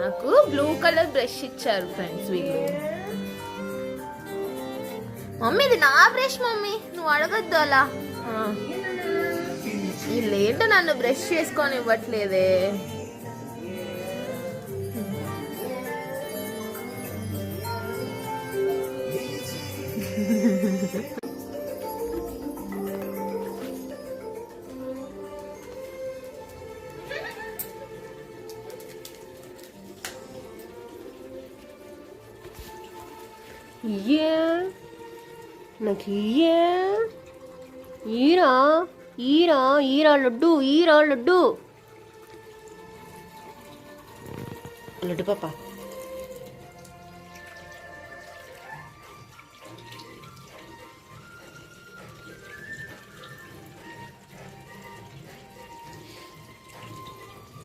నాకు blue colour brush ఇచ్చారు friends వీళ్ళు. మమ్మీ ఇది నా బ్రష్ మమ్మీ, నువ్వు అడగద్దు అలా. వీళ్ళేంటో నన్ను బ్రష్ చేసుకొని ఇవ్వట్లేదే. నాకు ఈరా ఈరా ఈరా లడ్డు, ఈరా లడ్డు లడ్డు పాప.